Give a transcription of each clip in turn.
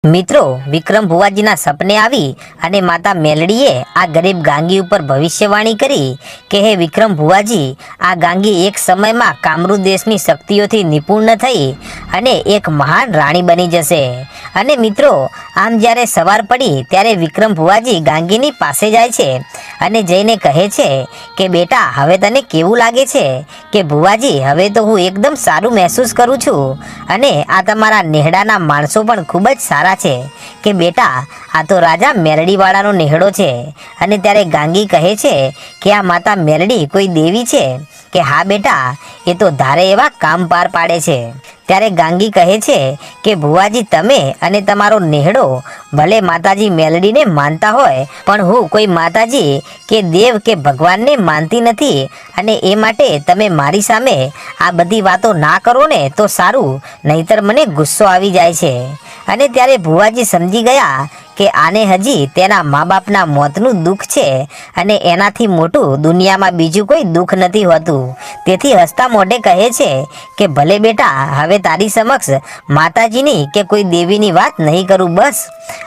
મિત્રો, વિક્રમ ભુવાજીના સપને આવી અને માતા મેલડીએ આ ગરીબ ગાંગી ઉપર ભવિષ્યવાણી કરી કે હે વિક્રમ ભુવાજી, આ ગાંગી એક સમયમાં કામરૂ દેશની શક્તિઓથી નિપુણ થઈ અને એક મહાન રાણી બની જશે। અને મિત્રો, આમ જ્યારે સવાર પડી ત્યારે વિક્રમ ભુવાજી ગાંગીની પાસે જાય છે અને જઈને કહે છે કે બેટા, હવે તને કેવું લાગે છે? કે ભુવાજી, હવે તો હું એકદમ સારું મહેસૂસ કરું છું અને આ તમારા નેહડાના માણસો પણ ખૂબ જ સારા છે। કે બેટા, આ તો રાજા મેલડીવાળાનો નેહડો છે। અને ત્યારે ગાંગી કહે છે કે આ માતા મેલડી કોઈ દેવી છે? કે હા બેટા, એ તો ધારે એવા કામ પાર પાડે છે। ત્યારે ગાંગી કહે છે કે ભુવાજી, તમે અને તમારો નેહડો ભલે માતાજી મેલડીને માનતા હોય, પણ હું કોઈ માતાજી કે દેવ કે ભગવાનને માનતી નથી અને એ માટે તમે મારી સામે આ બધી વાતો ના કરો ને તો સારું, નહીતર મને ગુસ્સો આવી જાય છે। અને ત્યારે ભુવાજી સમજી ગયા કે આને હજી તેના મા બાપના મોતનું દુઃખ છે અને એનાથી મોટું દુનિયામાં બીજું કોઈ દુઃખ નથી હોતું। તેથી હસતા મોઢે કહે છે કે ભલે બેટા, હવે તારી સમક્ષ માતાજીની કે કોઈ દેવીની વાત નહીં કરું, બસ।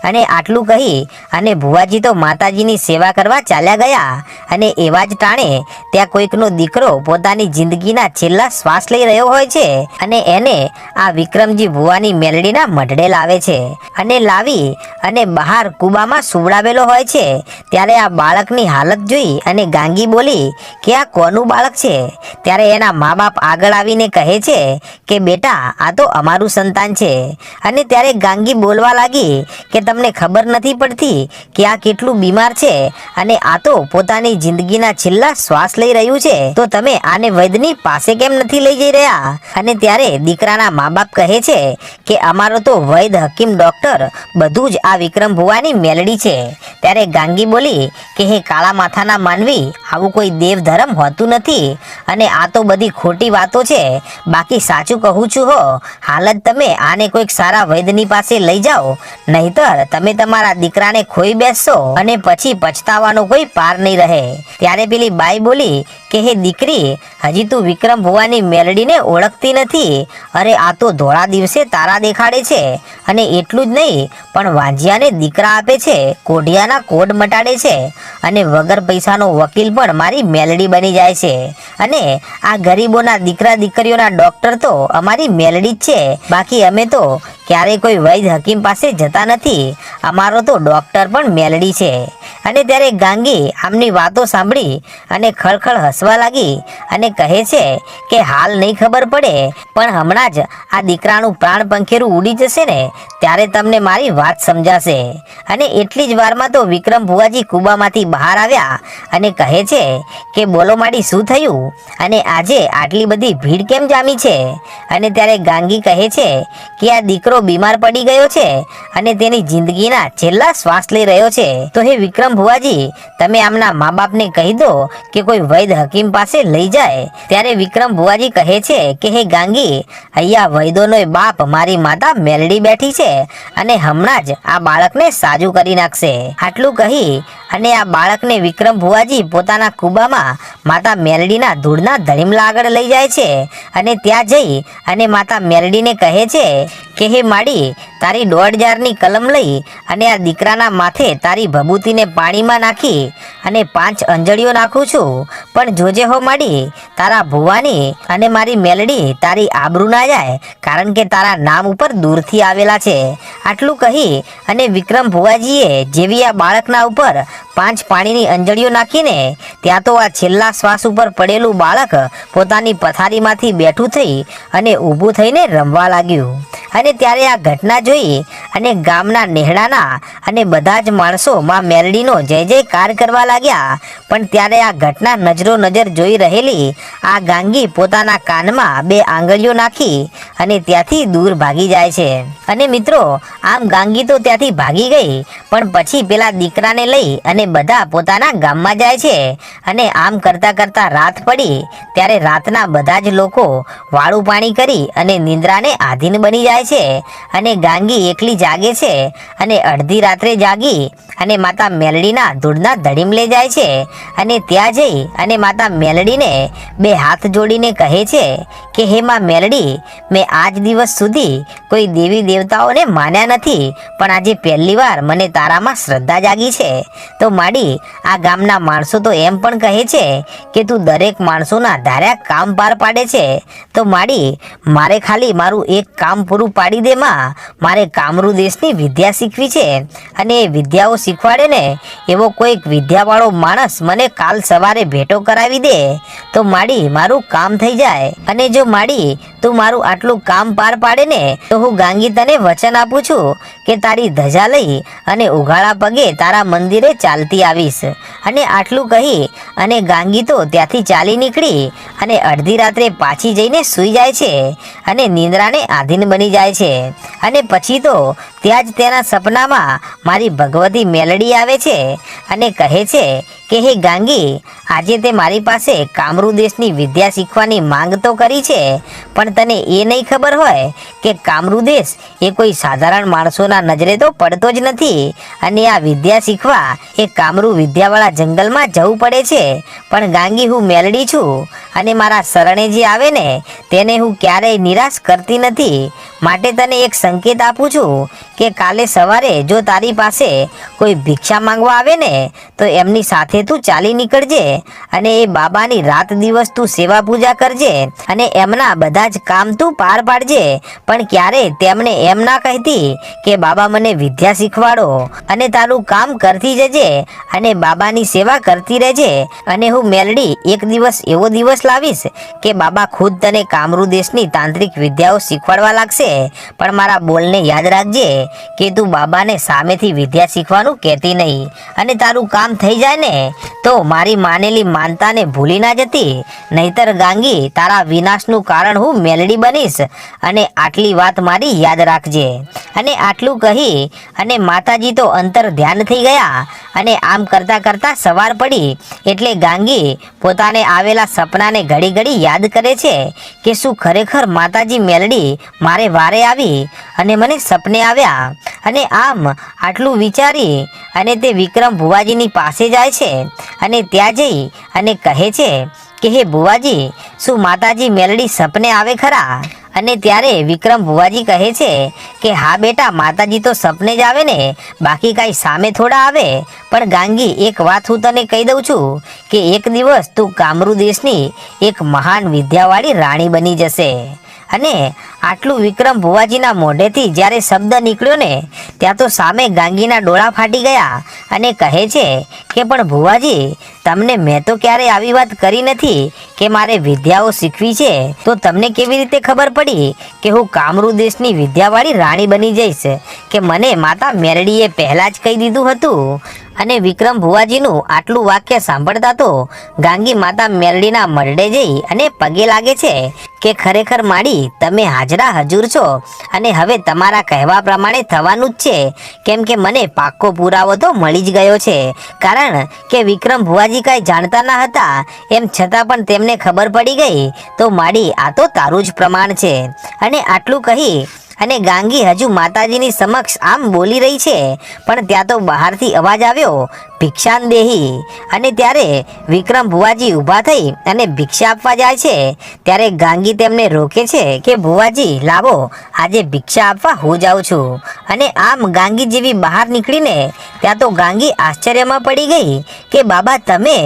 અને આટલું કહી અને ભુવાજી તો માતાજીની સેવા કરવા ચાલ્યા ગયા। અને એવા જ ટાણે ત્યાં કોઈકનો દીકરો પોતાની જિંદગીના છેલ્લા શ્વાસ લઈ રહ્યો હોય છે અને એને આ વિક્રમજી ભુવાની મેલડીના મઢડે લાવે છે અને લાવી અને બહાર કૂબામાં સુવડાવેલો હોય છે। ત્યારે આ બાળકની હાલત જોઈ અને ગાંગી બોલી કે આ કોનું બાળક છે? ત્યારે એના મા બાપ આગળ આવીને કહે છે કે બેટા, આ તો અમારું સંતાન છે। અને ત્યારે ગાંગી બોલવા લાગી કે તમને ખબર નથી પડતી કે આ કેટલું બીમાર છે અને આ તો પોતાની જિંદગીના છેલ્લા શ્વાસ લઈ રહ્યું છે, તો તમે આને વૈદ્યની પાસે કેમ નથી લઈ જઈ રહ્યા? અને ત્યારે દીકરાના મા બાપ કહે છે કે અમારો તો વૈદ્ય, હકીમ, ડોક્ટર બધું જ આ વિક્રમ ભુવાની મેલડી છે। ત્યારે ગાંગી બોલી કે હે કાળા માથાના માનવી, આવું કોઈ દેવ ધર્મ હોતું નથી અને આ તો બધી ખોટી વાતો છે। બાકી સાચું કહું છું હો, હાલ જ તમે આને કોઈક સારા વૈદ્યની પાસે લઈ જાઓ, નહીતર તમે તમારા દીકરાને ખોઈ બેસશો અને પછી પછતાવાનો કોઈ પાર નહીં રહે। ત્યારે પેલી બાઈ બોલી કે હે દીકરી, હજી તું વિક્રમ ભુવાની મેલડીને ઓળખતી નથી? અરે આ તો ધોળા દિવસે તારા દેખાડે છે અને એટલું જ નહીં પણ વાંજિયાને દીકરા આપે છે, કોઢિયાના કોડ મટાડે છે અને વગર પૈસાનો વકીલ પણ મારી મેલડી બની જાય છે। અને આ ગરીબોના દીકરા દીકરીઓના ડોક્ટર તો અમારી મેલડી જ છે, બાકી અમે તો ક્યારેય કોઈ વૈદ્ય હકીમ પાસે જતા નથી, અમારો તો ડોક્ટર પણ મેલડી છે। અને ત્યારે ગાંગી આમની વાતો સાંભળી અને ખળખળ હસવા લાગી અને કહે છે કે હાલ નહીં ખબર પડે, પણ હમણાં જ આ દીકરાનું પ્રાણ પંખેરું ઉડી જશે ને ત્યારે તમને મારી વાત સમજાશે। અને એટલી જ વારમાં તો વિક્રમ ભુવાજી કૂબામાંથી બહાર આવ્યા અને કહે છે કે બોલો માડી, શું થયું અને આજે આટલી બધી ભીડ કેમ જામી છે? અને ત્યારે ગાંગી કહે છે કે આ દીકરો બીમાર પડી ગયો છે અને તેની જિંદગીના છેલ્લા શ્વાસ લઈ રહ્યો છે, તો હે વિક્રમ ભુવાજી, તમે આમના મા બાપને કહી દો કે કોઈ વૈદ્ય હકીમ પાસે લઈ જાય। ત્યારે વિક્રમ ભુવાજી કહે છે કે હે ગાંગી, અહીંયા વૈદ્યોનો બાપ મારી માતા મેલડી બેઠી છે અને હમણાં જ આ બાળકને સાજું કરી નાખશે। આટલું કહી અને આ બાળકને વિક્રમ ભુવાજી પોતાના કૂબામાં માતા મેલડીના ધૂળના ધડીમલા આગળ લઈ જાય છે અને ત્યાં જઈ અને માતા મેલડીને કહે છે કે હે માડી, તારી 1.5 જારની કલમ લઈ અને આ દીકરાના માથે તારી ભભૂતિને પાણીમાં નાખી અને 5 અંજળીઓ નાખું છું, પણ જોજે હો માડી, તારા ભુવાની અને મારી મેલડી તારી આબરૂ ના જાય, કારણ કે તારા નામ ઉપર દૂરથી આવેલા છે। આટલું કહી અને વિક્રમ ભુવાજીએ જેવી આ બાળકના ઉપર 5 પાણીની અંજળીઓ નાખીને ત્યાં તો આ છેલ્લા શ્વાસ ઉપર પડેલું બાળક પોતાની પથારીમાંથી બેઠું થઈ અને ઊભું થઈને રમવા લાગ્યું। અને ત્યારે આ ઘટના જોઈ અને ગામના નેહડાના અને બધા જ માણસો માં મેલડીનો જય જયકાર કરવા લાગ્યા। પણ ત્યારે આ ઘટના નજરો નજર જોઈ રહેલી આ ગાંગી પોતાના કાનમાં 2 આંગળીઓ નાખી અને ત્યાંથી દૂર ભાગી જાય છે। અને મિત્રો, આમ ગાંગી તો ત્યાંથી ભાગી ગઈ, પણ પછી પેલા દીકરાને લઈ અને બધા પોતાના ગામમાં જાય છે। અને આમ કરતા કરતા રાત પડી ત્યારે રાતના બધા જ લોકો વાળું પાણી કરી અને નિંદ્રાને આધીન બની જાય છે અને ગાંગી એકલી જાગે છે અને અડધી રાત્રે જાગી અને માતા મેલડીના ધૂળના ધડીમ લઈ જાય છે અને ત્યાં જઈ અને માતા મેલડીને બે હાથ જોડીને કહે છે કે હે માં મેલડી, મેં આજ દિવસ સુધી કોઈ દેવી દેવતાઓને માન્યા નથી, પણ આજે પહેલી વાર મને તારામાં શ્રદ્ધા જાગી છે. તો માડી, આ ગામના માણસો તો એમ પણ કહે છે કે તું દરેક માણસોના ધાર્યા કામ પાર પાડે છે. તો માડી, મારે ખાલી મારું એક કામ પૂરું પાડી દે માં. મારે કામરૂ દેશની વિદ્યા શીખવી છે અને એ વિદ્યાઓ શીખવાડે ને એવો કોઈક વિદ્યાવાળો માણસ મને કાલ સવારે ભેટો કરાવી દે તો માડી મારું કામ થઈ જાય. અને જો માડી તું મારું આટલું કામ પાર પાડે ને તો હું ગાંગી તને વચન આપું છું કે તારી ધજા લઈ અને ઉઘાડા પગે તારા મંદિરે ચાલતી આવીશ. અને આટલું કહી અને ગાંગી તો ત્યાંથી ચાલી નીકળી અને અડધી રાત્રે પાછી જઈને સૂઈ જાય છે અને નિંદ્રાને આધીન બની જાય છે. અને પછી તો ત્યાં જ તેના સપનામાં મારી ભગવતી મેલડી આવે છે અને કહે છે કે હે ગાંગી, આજે તે મારી પાસે કામરૂ દેશની વિદ્યા શીખવાની માંગ તો કરી છે, પણ તને એ નહીં ખબર હોય કે કામરૂ દેશ એ કોઈ સાધારણ માણસોના નજરે તો પડતો જ નથી. અને આ વિદ્યા શીખવા એ કામરૂ વિદ્યાવાળા જંગલમાં જવું પડે છે. પણ ગાંગી, હું મેલડી છું અને મારા શરણે જે આવે ને તેને હું ક્યારેય નિરાશ કરતી નથી. માટે તને એક સંકેત આપું છું કે કાલે સવારે જો તારી પાસે કોઈ ભિક્ષા માંગવા આવે ને તો એમની સાથે તું ચાલી નીકળજે અને એ બાબાની રાત દિવસ તું સેવા પૂજા કરજે અને એમના બધા જ કામ તું પાર પાડજે. પણ ક્યારે તેમને એમ ના કહેતી કે બાબા મને વિદ્યા શીખવાડો, અને તારું કામ કરતી જજે અને બાબાની સેવા કરતી રહેજે. અને હું મેલડી એક દિવસ એવો દિવસ લાવીશ કે બાબા ખુદ તને કામરૂ દેશની તાંત્રિક વિદ્યાઓ શીખવાડવા લાગશે. પણ મારા બોલને યાદ રાખજે કે તું બાબાને સામેથી વિદ્યા શીખવાનું કહેતી નહીં. અને તારું કામ થઈ જાય ને તો મારી માનેલી માનતાને ભૂલી ના જતી, નહીતર ગાંગી તારા વિનાશનું કારણ હું મેલડી બનીશ. અને આટલી વાત મારી યાદ રાખજે. અને આટલું કહી અને માતાજી તો અંતર ધ્યાન થઈ ગયા. અને આમ કરતા કરતા સવાર પડી એટલે ગાંગી પોતાને આવેલા સપનાને ઘડી ઘડી યાદ કરે છે કે શું ખરેખર માતાજી મેલડી મારે વારે આવી અને મને સપને આવ્યા. અને આમ આટલું વિચારી અને તે વિક્રમ ભુવાજીની પાસે જાય છે અને ત્યાં જઈ અને કહે છે કે હે ભુવાજી, શું માતાજી મેલડી સપને આવે ખરા? અને ત્યારે વિક્રમ ભુવાજી કહે છે કે હા બેટા, માતાજી તો સપને જ આવે ને, બાકી કાંઈ સામે થોડા આવે. પણ ગાંગી, એક વાત હું તને કહી દઉં છું કે એક દિવસ તું કામરૂ દેશની એક મહાન વિદ્યાવાળી રાણી બની જશે. અને આટલું વિક્રમ ભુવાજીના મોઢેથી જ્યારે શબ્દ નીકળ્યો ને ત્યાં તો સામે ગાંગીના ડોળા ફાટી ગયા અને કહે છે કે પણ ભુવાજી, તમને મેં તો ક્યારેય આવી વાત કરી નથી કે મારે વિદ્યાઓ શીખવી છે, તો તમને કેવી રીતે ખબર પડી કે હું કામરૂ દેશની વિદ્યાવાળી રાણી બની જઈશ? કે મને માતા મેલડીએ પહેલાં જ કહી દીધું હતું. અને વિક્રમ ભુવાજીનું આટલું વાક્ય સાંભળતા તો ગાંગી માતા મેલડીના મરડે જઈ અને પગે લાગે છે કે ખરેખર માડી, તમે હાજરા હજુર છો અને હવે તમારા કહેવા પ્રમાણે થવાનું જ છે. કેમ કે મને પાક્કો પુરાવો તો મળી જ ગયો છે. કારણ કે વિક્રમ ભુવાજી કાંઈ જાણતા ના હતા, એમ છતાં પણ તેમને ખબર પડી ગઈ. તો માડી, આ તો તારું જ પ્રમાણ છે. અને આટલું કહી અને ગાંગી હજુ માતાજીની સમક્ષ આમ બોલી રહી છે પણ ત્યાં તો બહારથી અવાજ આવ્યો, ભિક્ષાન દેહી. અને ત્યારે વિક્રમ ભુવાજી ઊભા થઈ અને ભિક્ષા આપવા જાય છે. ત્યારે ગાંગી તેમને રોકે છે કે ભુવાજી લાવો, આજે ભિક્ષા આપવા હું જાઉં છું. અને આમ ગાંગી જેવી બહાર નીકળીને ત્યાં તો ગાંગી આશ્ચર્યમાં પડી ગઈ કે બાબા તમે.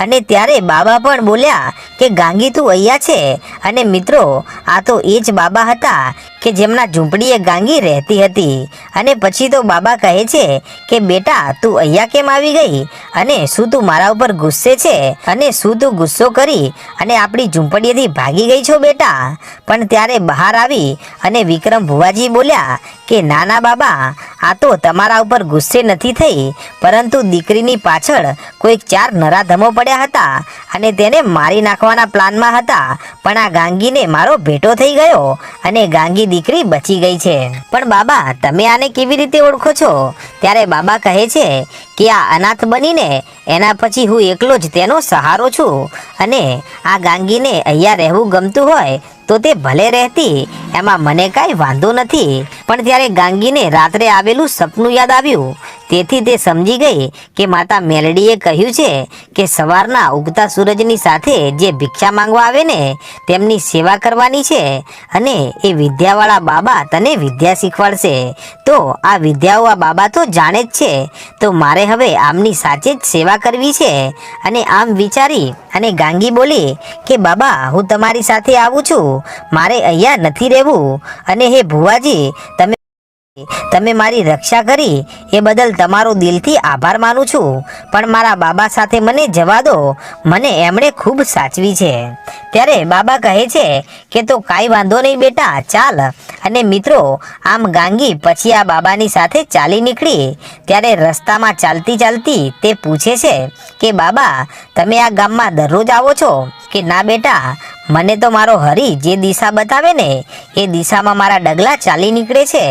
અને ત્યારે બાબા પણ બોલ્યા કે ગાંગી તું અહીંયા છે. અને મિત્રો, આ તો એ જ બાબા હતા કે જેમના ઝૂંપડીએ ગાંગી રહેતી હતી. અને પછી તો બાબા કહે છે કે બેટા, તું અહીંયા કેમ આવી ગઈ? અને શું તું મારા ઉપર ગુસ્સે છે? અને શું તું ગુસ્સો કરી અને આપણી ઝૂંપડીએથી ભાગી ગઈ છો બેટા? પણ ત્યારે બહાર આવી અને વિક્રમ ભુવાજી બોલ્યા કે નાના બાબા, આ તો તમારા ઉપર ગુસ્સે નથી થઈ, પરંતુ દીકરીની પાછળ કોઈક 4 નરાધમો પડ્યા હતા અને તેને મારી નાખવાના પ્લાનમાં હતા. પણ આ ગાંગીને મારો ભેટો થઈ ગયો અને ગાંગી દીકરી બચી ગઈ છે. પણ બાબા, તમે આને કેવી રીતે ઓળખો છો? ત્યારે બાબા કહે છે કે આ અનાથ બનીને એના પછી હું એકલો જ તેનો સહારો છું. અને આ ગાંગીને અહીંયા રહેવું ગમતું હોય તો તે ભલે રહેતી, એમાં મને કાંઈ વાંધો નથી. પણ ત્યારે ગાંગીને રાત્રે આવેલું સપનું યાદ આવ્યું. તેથી તે સમજી ગઈ કે માતા મેલડીએ કહ્યું છે કે સવારના ઉગતા સૂરજની સાથે જે ભિક્ષા માંગવા આવે ને તેમની સેવા કરવાની છે અને એ વિદ્યાવાળા બાબા તને વિદ્યા શીખવાડશે. તો આ વિદ્યાઓ આ બાબા તો જાણે જ છે, તો મારે હવે આમની સાચે જ સેવા કરવી છે. અને આમ વિચારી અને ગાંગી બોલી કે બાબા, હું તમારી સાથે આવું છું, મારે અહીંયા નથી રહેવું. અને હે ભુવાજી, તમે મારી રક્ષા કરી એ બદલ તમારો દિલથી આભાર માનું છું, પણ મારા બાબા સાથે મને જવા દો, મને એમણે ખૂબ સાચવી છે. ત્યારે બાબા કહે છે કે તો કાંઈ વાંધો નહીં બેટા, ચાલ. અને મિત્રો, આમ ગાંગી પછી આ બાબાની સાથે ચાલી નીકળી. ત્યારે રસ્તામાં ચાલતી ચાલતી તે પૂછે છે કે બાબા, તમે આ ગામમાં દરરોજ આવો છો? કે ના બેટા, મને તો મારો હરી જે દિશા બતાવે ને એ દિશામાં મારા ડગલા ચાલી નીકળે છે,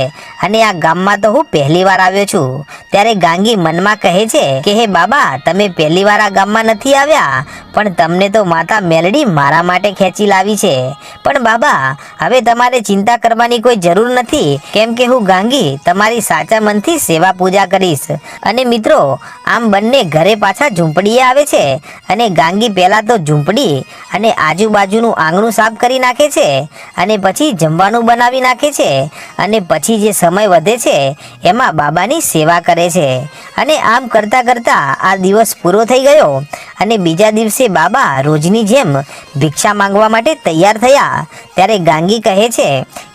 અને આ ગામમાં તો હું પહેલી વાર આવ્યો છું. ત્યારે ગાંગી મનમાં કહે છે કે હે બાબા, તમે પહેલી વાર આ ગામમાં નથી આવ્યા, પણ તમને તો માતા મેલડી મારા માટે ખેંચી લાવી છે. પણ બાબા, હવે તમારે ચિંતા કરવાની કોઈ જરૂર નથી, કેમ કે હું ગાંગી તમારી સાચા મનથી સેવા પૂજા કરીશ. અને મિત્રો, આમ બંને ઘરે પાછા ઝૂંપડીએ આવે છે, અને ગાંગી પહેલા તો ઝૂંપડી અને આજુબાજુનું આંગણું સાફ કરી નાખે છે, અને પછી જમવાનું બનાવી નાખે છે, અને પછી જે સમય વધે છે એમાં બાબાની સેવા કરે છે. અને આમ કરતાં કરતાં આ દિવસ પૂરો થઈ ગયો, અને બીજા દિવસે બાબા રોજની જેમ ભિક્ષા માંગવા માટે તૈયાર થયા. ત્યારે ગાંગી કહે છે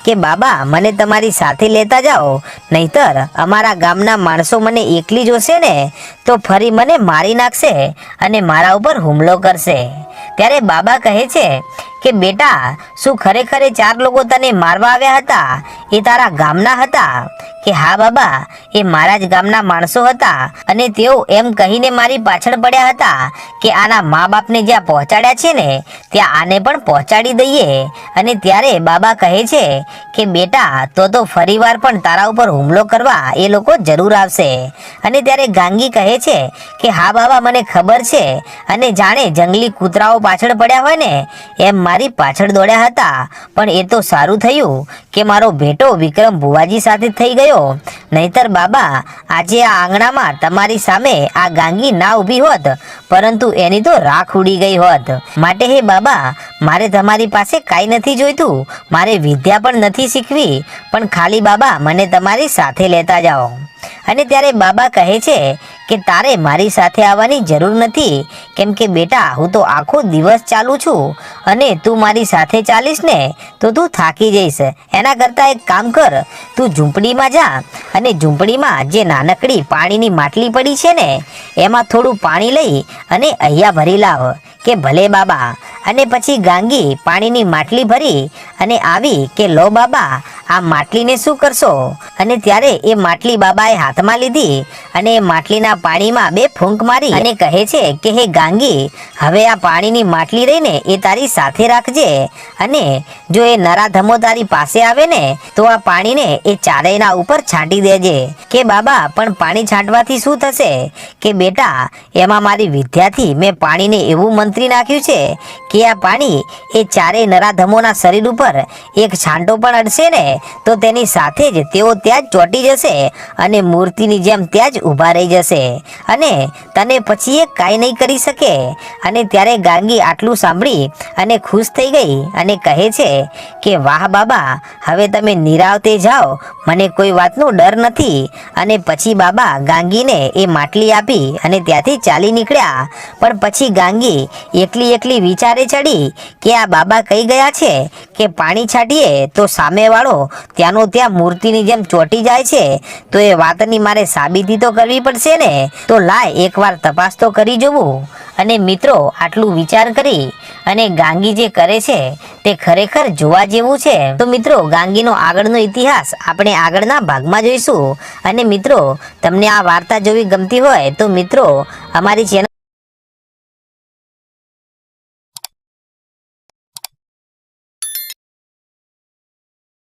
કે બાબા, મને તમારી સાથે લેતા જાઓ, નહીતર અમારા ગામના માણસો મને એકલી જોશે ને તો ફરી મને મારી નાખશે અને મારા ઉપર હુમલો કરશે. ત્યારે બાબા કહે છે કે બેટા, શું ખરેખર 4 લોકો તને મારવા આવ્યા હતા એ તારા ગામના હતા? કે હા બાબા, એ મારા જ ગામના માણસો હતા, અને તેઓ એમ કહીને મારી પાછળ પડ્યા હતા કે આના મા બાપને જ્યાં પહોંચાડ્યા છે ને ત્યાં આને પણ પહોંચાડી દઈએ. અને ત્યારે બાબા કહે છે કે બેટા, તો ફરીવાર પણ તારા ઉપર હુમલો કરવા એ લોકો જરૂર આવશે. અને ત્યારે ગાંગી કહે છે કે હા બાબા, મને ખબર છે, અને જાણે જંગલી કૂતરાઓ પાછળ પડ્યા હોય ને એમ મારી પાછળ દોડ્યા હતા, પણ એ તો સારું થયું કે મારો ભેટો વિક્રમ ભુવાજી સાથે થઈ ગયો, નહીતર બાબા આજે આ આંગણામાં તમારી સામે આ ગાંગી ના ઊભી હોત, પરંતુ એની તો રાખ ઉડી ગઈ હોત. માટે હે બાબા, મારે તમારી પાસે કાંઈ નથી જોઈતું, મારે વિદ્યા પણ નથી શીખવી, પણ ખાલી બાબા મને તમારી સાથે લેતા જાઓ. અને ત્યારે બાબા કહે છે કે તારે મારી સાથે આવવાની જરૂર નથી, કેમ કે બેટા, હું તો આખો દિવસ ચાલું છું, અને તું મારી સાથે ચાલીશ ને તો તું થાકી જઈશ. એના કરતાં એક કામ કર, તું ઝૂંપડીમાં જા, અને ઝૂંપડીમાં જે નાનકડી પાણીની માટલી પડી છે ને એમાં થોડું પાણી લઈ અને અહીંયા ભરી લાવ. કે ભલે બાબા. અને પછી ગાંગી પાણીની માટલી ભરી અને આવી કે લો બાબા, આ માટલીને શું કરશો? અને ત્યારે એ માટલી બાબાએ હાથમાં લીધી અને એ માટલીના પાણીમાં 2 ફૂંક મારી અને કહે છે કે હે ગાંગી, હવે આ પાણીની માટલી રહીને એ તારી સાથે રાખજે, અને જો એ નરાધમો તારી પાસે આવે ને તો આ પાણીને એ ચારેયના ઉપર છાંટી દેજે. કે બાબા, પણ પાણી છાંટવાથી શું થશે? કે બેટા, એમાં મારી વિદ્યાથી મેં પાણીને એવું મંત્રી નાખ્યું છે કે આ પાણી એ ચારેય નરાધમોના શરીર ઉપર એક છાંટો પણ અડશે ને તો તેની સાથે જ તેઓ ત્યાં જ ચોંટી જશે અને મૂર્તિની જેમ ત્યાં જ ઊભા રહી જશે, અને તને પછી એ કાંઈ નહીં કરી શકે. અને ત્યારે ગાંગી આટલું સાંભળી અને ખુશ થઈ ગઈ અને કહે છે કે વાહ બાબા, હવે તમે નિરાવતે જાઓ, મને કોઈ વાતનો ડર નથી. અને પછી બાબા ગાંગીને એ માટલી આપી અને ત્યાંથી ચાલી નીકળ્યા. પણ પછી ગાંગી એકલી વિચારે ચડી કે આ બાબા કહી ગયા છે કે પાણી છાંટીએ તો સામેવાળો ત્યાંનો ત્યાં મૂર્તિની જેમ ચોંટી જાય છે, તો એ વાતની મારે સાબિતી તો કરવી પડશે ને, તો લાય એકવાર તપાસ તો કરી જોવું. અને મિત્રો, આટલું વિચાર કરી અને ગાંગી જે કરે છે તે ખરેખર જોવા જેવું છે. તો મિત્રો, ગાંગીનો આગળનો ઇતિહાસ આપણે આગળના ભાગમાં જોઈશું. અને મિત્રો, તમને આ વાર્તા જોવી ગમતી હોય તો મિત્રો અમારી ચેનલ